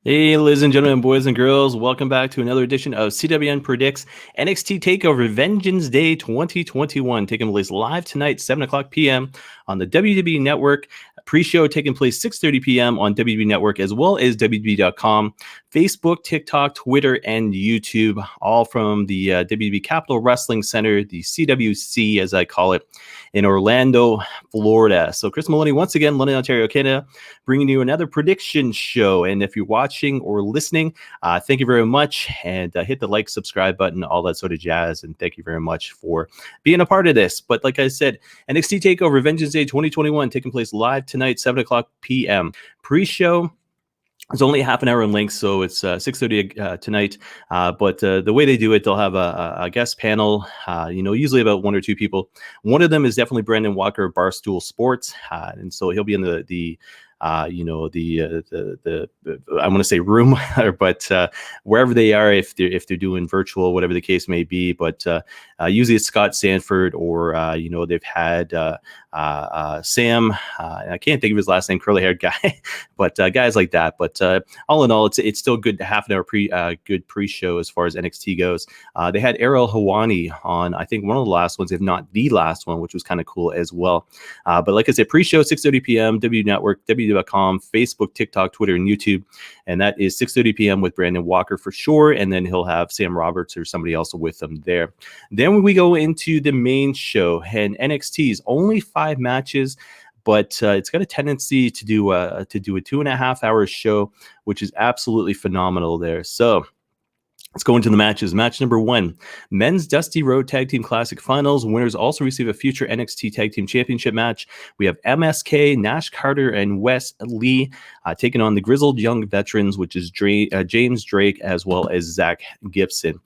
Hey, ladies and gentlemen, boys and girls, welcome back to another edition of CWN Predicts NXT TakeOver Vengeance Day 2021, taking place live tonight, 7 o'clock p.m. on the WWE Network. Pre-show taking place 6:30 p.m. on WWE Network, as well as WWE.com, Facebook, TikTok, Twitter, and YouTube, all from the WWE Capital Wrestling Center, the CWC, as I call it, in Orlando, Florida. So Chris Maloney, once again, London, Ontario, Canada, bringing you another prediction show. And if you're watching or listening, thank you very much. And hit the like, subscribe button, all that sort of jazz. And thank you very much for being a part of this. But like I said, NXT TakeOver Vengeance Day 2021 taking place live tonight, 7 o'clock p.m. Pre-show. It's only half an hour in length, so it's 6:30 tonight. But the way they do it, they'll have a guest panel, usually about one or two people. One of them is definitely Brandon Walker of Barstool Sports. And so he'll be in the I want to say room, but wherever they are, if they're doing virtual, whatever the case may be. But usually it's Scott Sanford, or they've had Sam. I can't think of his last name, curly-haired guy, but guys like that. But all in all, it's still good. Half an hour good pre-show as far as NXT goes. They had Ariel Helwani on, I think, one of the last ones, if not the last one, which was kind of cool as well. But like I said, pre-show 6:30 p.m. W Network, WWE.com, Facebook, TikTok, Twitter, and YouTube. And that is 6:30 p.m. with Brandon Walker for sure. And then he'll have Sam Roberts or somebody else with them there. Then we go into the main show, and NXT's only 5 matches, but it's got a tendency to do a 2.5 hour show, which is absolutely phenomenal there. So let's go into the matches. Match number 1, Men's Dusty Road Tag Team Classic Finals. Winners also receive a future NXT Tag Team Championship match. We have MSK, Nash Carter, and Wes Lee taking on the Grizzled Young Veterans, which is James Drake as well as Zach Gibson.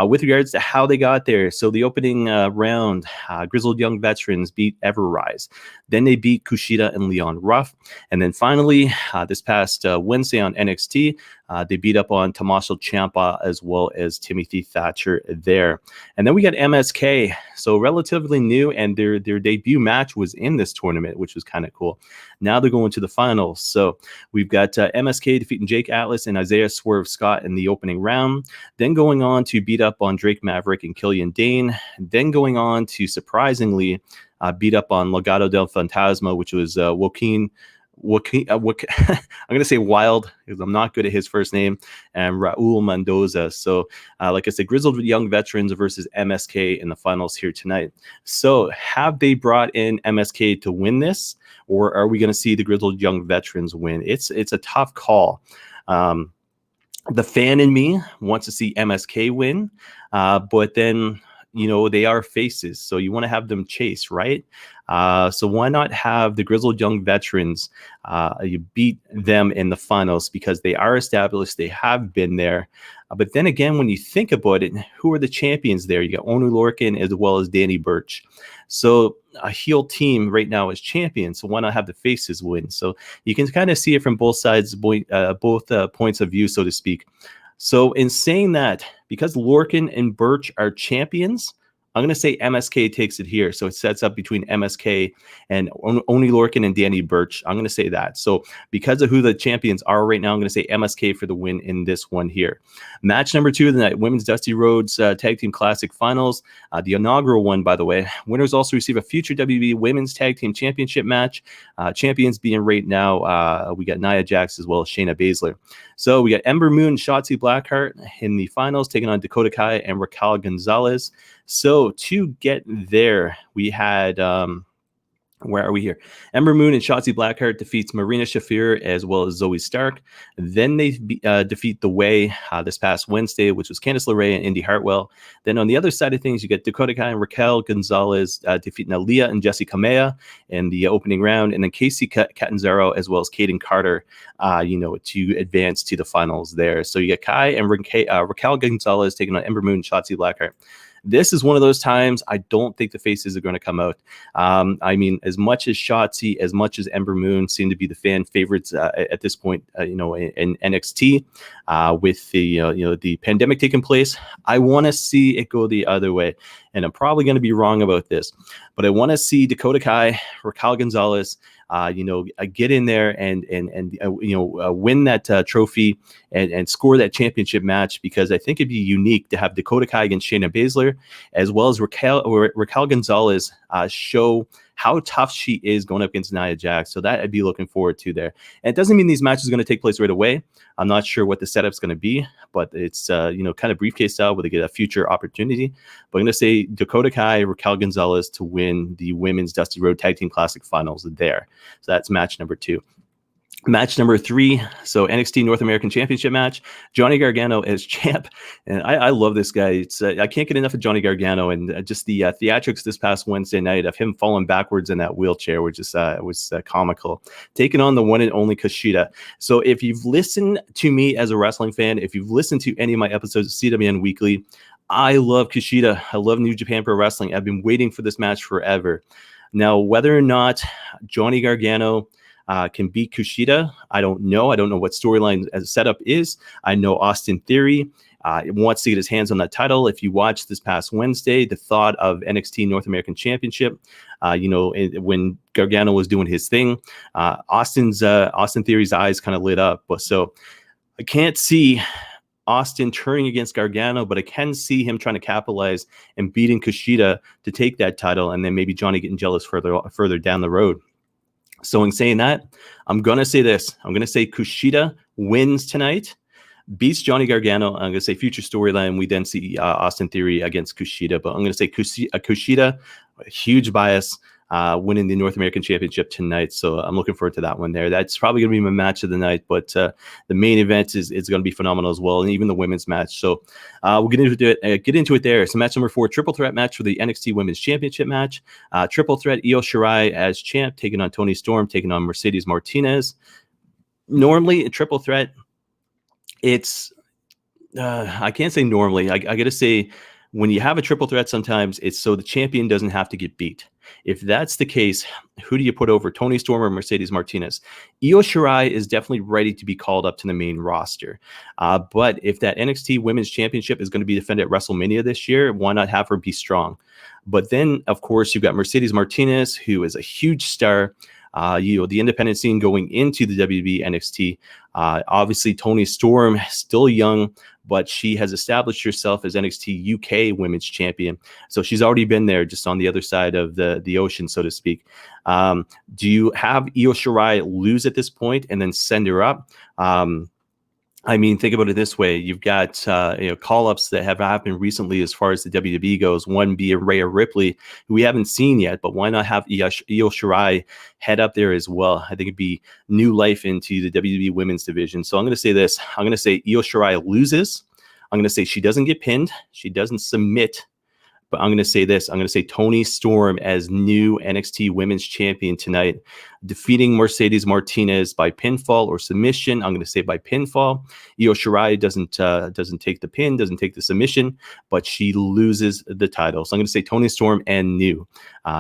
With regards to how they got there, so the opening round, Grizzled Young Veterans beat Everrise. Then they beat Kushida and Leon Ruff. And then finally, this past Wednesday on NXT, they beat up on Tommaso Ciampa as well as Timothy Thatcher there. And then we got MSK, so relatively new, and their debut match was in this tournament, which was kind of cool. Now they're going to the finals. So we've got MSK defeating Jake Atlas and Isaiah Swerve Scott in the opening round, then going on to beat up on Drake Maverick and Killian Dane, then going on to surprisingly beat up on Legado del Fantasma, which was Joaquin I'm going to say Wild, because I'm not good at his first name, and Raul Mendoza. So, like I said, Grizzled Young Veterans versus MSK in the finals here tonight. So, have they brought in MSK to win this, or are we going to see the Grizzled Young Veterans win? It's a tough call. The fan in me wants to see MSK win, but then they are faces, so you want to have them chase, right? So why not have the Grizzled Young Veterans, you beat them in the finals, because they are established, they have been there. But then again, when you think about it, who are the champions there? You got Onu Lorcan as well as Danny Burch. So a heel team right now is champion, so why not have the faces win? So you can kind of see it from both sides, both points of view, so to speak. So in saying that, because Lorcan and Burch are champions, I'm going to say MSK takes it here. So it sets up between MSK and Oni Lorcan and Danny Burch. I'm going to say that. So because of who the champions are right now, I'm going to say MSK for the win in this one here. Match number 2 of the night, Women's Dusty Rhodes Tag Team Classic Finals. The inaugural one, by the way. Winners also receive a future WWE Women's Tag Team Championship match. Champions being right now, we got Nia Jax as well as Shayna Baszler. So we got Ember Moon and Shotzi Blackheart in the finals, taking on Dakota Kai and Raquel Gonzalez. So to get there, we had where are we here? Ember Moon and Shotzi Blackheart defeats Marina Shafir as well as Zoe Stark. Then they defeat The Way this past Wednesday, which was Candice LeRae and Indy Hartwell. Then on the other side of things, you get Dakota Kai and Raquel Gonzalez defeating Aaliyah and Jessie Kamea in the opening round, and then Casey Catanzaro as well as Kaden Carter, to advance to the finals there. So you get Kai and Raquel Gonzalez taking on Ember Moon and Shotzi Blackheart. This is one of those times I don't think the faces are going to come out. I mean, as much as Shotzi, as much as Ember Moon seem to be the fan favorites at this point, in NXT, with the pandemic taking place, I want to see it go the other way. And I'm probably going to be wrong about this, but I want to see Dakota Kai, Raquel Gonzalez, get in there and win that trophy and score that championship match, because I think it'd be unique to have Dakota Kai against Shayna Baszler, as well as Raquel Gonzalez show how tough she is going up against Nia Jax. So that I'd be looking forward to there. And it doesn't mean these matches are going to take place right away. I'm not sure what the setup's going to be, but it's kind of briefcase style where they get a future opportunity. But I'm going to say Dakota Kai, Raquel Gonzalez to win the Women's Dusty Road Tag Team Classic Finals there. So that's match number 2. Match number 3, so NXT North American Championship match, Johnny Gargano as champ. And I love this guy. It's I can't get enough of Johnny Gargano, and just the theatrics this past Wednesday night of him falling backwards in that wheelchair, which is was comical. Taking on the one and only Kushida. So if you've listened to me as a wrestling fan, if you've listened to any of my episodes of CWN Weekly, I love Kushida. I love New Japan Pro Wrestling. I've been waiting for this match forever. Now, whether or not Johnny Gargano can beat Kushida, I don't know. I don't know what storyline as setup is. I know Austin Theory wants to get his hands on that title. If you watched this past Wednesday, the thought of NXT North American Championship, when Gargano was doing his thing, Austin Theory's eyes kind of lit up. But so I can't see Austin turning against Gargano, but I can see him trying to capitalize and beating Kushida to take that title, and then maybe Johnny getting jealous further down the road. So in saying that, I'm going to say this. I'm going to say Kushida wins tonight, beats Johnny Gargano. I'm going to say future storyline. We then see Austin Theory against Kushida. But I'm going to say Kushida, a huge bias, winning the North American Championship tonight. So I'm looking forward to that one there. That's probably going to be my match of the night. But the main event is going to be phenomenal as well, and even the women's match. So we'll get into it there. So match number 4, triple threat match for the NXT Women's Championship match. Triple threat, Io Shirai as champ, taking on Toni Storm, taking on Mercedes Martinez. Normally, a triple threat, it's I can't say normally. I got to say, when you have a triple threat, sometimes it's so the champion doesn't have to get beat. If that's the case, who do you put over, Toni Storm or Mercedes Martinez? Io Shirai is definitely ready to be called up to the main roster. But if that NXT Women's Championship is going to be defended at WrestleMania this year, why not have her be strong? But then, of course, you've got Mercedes Martinez, who is a huge star. The independent scene going into the WWE NXT. Obviously, Toni Storm, still young, but she has established herself as NXT UK Women's Champion. So she's already been there, just on the other side of the ocean, so to speak. Do you have Io Shirai lose at this point and then send her up? I mean, think about it this way. You've got call-ups that have happened recently as far as the WWE goes. One being Rhea Ripley, who we haven't seen yet, but why not have Io Shirai head up there as well? I think it'd be new life into the WWE women's division. So I'm going to say this. I'm going to say Io Shirai loses. I'm going to say she doesn't get pinned. She doesn't submit. But I'm going to say this. I'm going to say Toni Storm as new NXT Women's Champion tonight, defeating Mercedes Martinez by pinfall or submission. I'm going to say by pinfall. Io Shirai doesn't take the pin, doesn't take the submission, but she loses the title. So I'm going to say Toni Storm and new,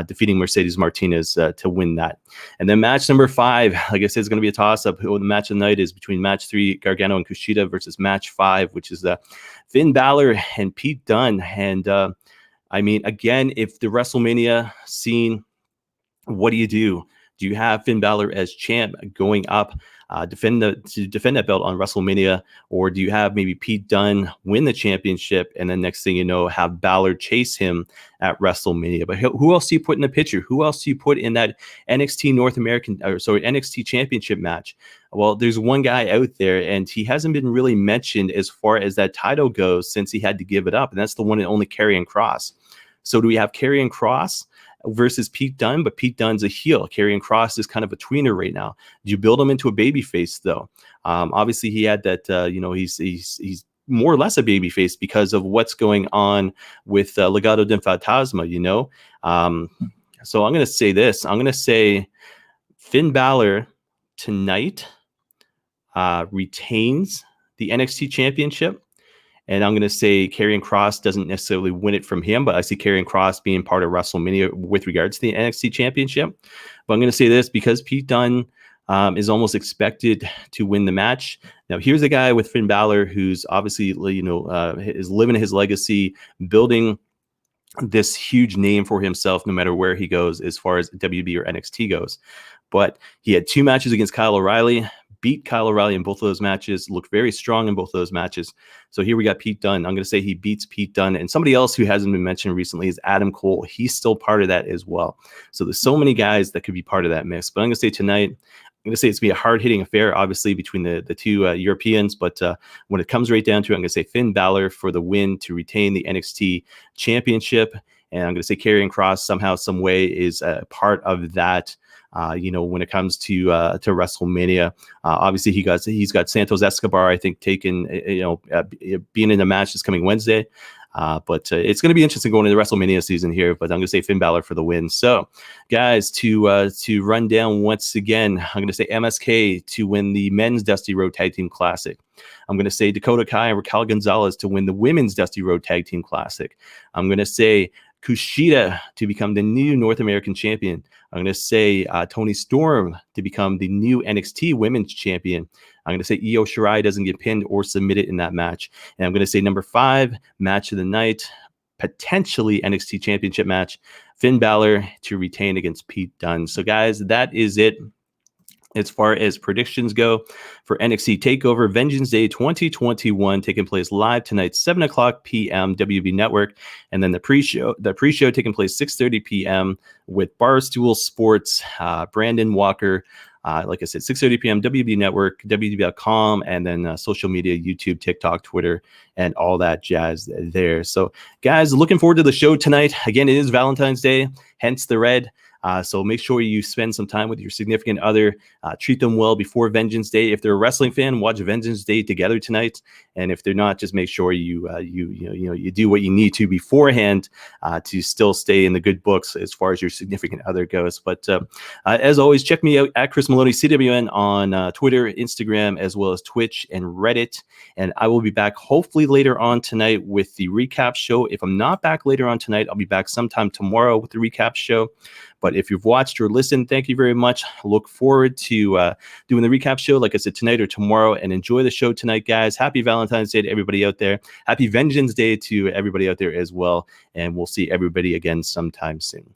defeating Mercedes Martinez to win that. And then match number 5, like I said, is going to be a toss-up. The match of the night is between match 3, Gargano and Kushida, versus match 5, which is Finn Balor and Pete Dunne. And I mean, again, if the WrestleMania scene, what do you do? Do you have Finn Balor as champ going up, defend that belt on WrestleMania, or do you have maybe Pete Dunne win the championship and then next thing you know, have Balor chase him at WrestleMania? But who else do you put in the picture? Who else do you put in that NXT Championship match? Well, there's one guy out there, and he hasn't been really mentioned as far as that title goes since he had to give it up, and that's the one and only Karrion Kross. So do we have Karrion Kross versus Pete Dunne? But Pete Dunne's a heel. Karrion Kross is kind of a tweener right now. Do you build him into a babyface, though? Obviously, he had that, he's more or less a babyface because of what's going on with Legado del Fantasma, So I'm going to say this. I'm going to say Finn Balor tonight retains the NXT Championship. And I'm going to say Karrion Kross doesn't necessarily win it from him, but I see Karrion Kross being part of WrestleMania with regards to the NXT Championship. But I'm going to say this because Pete Dunne is almost expected to win the match. Now, here's a guy with Finn Balor who's obviously, is living his legacy, building this huge name for himself no matter where he goes as far as WB or NXT goes. but he had 2 matches against Kyle O'Reilly, beat Kyle O'Reilly in both of those matches, looked very strong in both of those matches. So here we got Pete Dunne. I'm going to say he beats Pete Dunne. And somebody else who hasn't been mentioned recently is Adam Cole. He's still part of that as well. So there's so many guys that could be part of that mix. But I'm going to say tonight, I'm going to say it's going to be a hard-hitting affair, obviously, between the two Europeans. But when it comes right down to it, I'm going to say Finn Balor for the win to retain the NXT championship. And I'm going to say Karrion Kross somehow, some way is a part of that. When it comes to WrestleMania, obviously he's got Santos Escobar, I think, taken, being in a match this coming Wednesday. But it's going to be interesting going into the WrestleMania season here. But I'm going to say Finn Balor for the win. So, guys, to run down once again, I'm going to say MSK to win the Men's Dusty Road Tag Team Classic. I'm going to say Dakota Kai and Raquel Gonzalez to win the Women's Dusty Road Tag Team Classic. I'm going to say Kushida to become the new North American champion. I'm going to say Toni Storm to become the new NXT Women's Champion. I'm going to say Io Shirai doesn't get pinned or submitted in that match. And I'm going to say number 5, match of the night, potentially NXT Championship match, Finn Balor to retain against Pete Dunne. So, guys, that is it as far as predictions go for NXT TakeOver Vengeance Day 2021, taking place live tonight, 7 o'clock p.m. WB Network, and then the pre-show taking place 6:30 p.m. with Barstool Sports, Brandon Walker. Like I said, 6:30 p.m. WB Network, WB.com, and then social media, YouTube, TikTok, Twitter, and all that jazz there. So, guys, looking forward to the show tonight. Again, it is Valentine's Day, hence the red. So make sure you spend some time with your significant other. Treat them well before Vengeance Day. If they're a wrestling fan, watch Vengeance Day together tonight. And if they're not, just make sure you do what you need to beforehand to still stay in the good books as far as your significant other goes. But as always, check me out at Chris Maloney CWN on Twitter, Instagram, as well as Twitch and Reddit. And I will be back hopefully later on tonight with the recap show. If I'm not back later on tonight, I'll be back sometime tomorrow with the recap show. But if you've watched or listened, thank you very much. Look forward to doing the recap show, like I said, tonight or tomorrow. And enjoy the show tonight, guys. Happy Valentine's Day to everybody out there. Happy Vengeance Day to everybody out there as well. And we'll see everybody again sometime soon.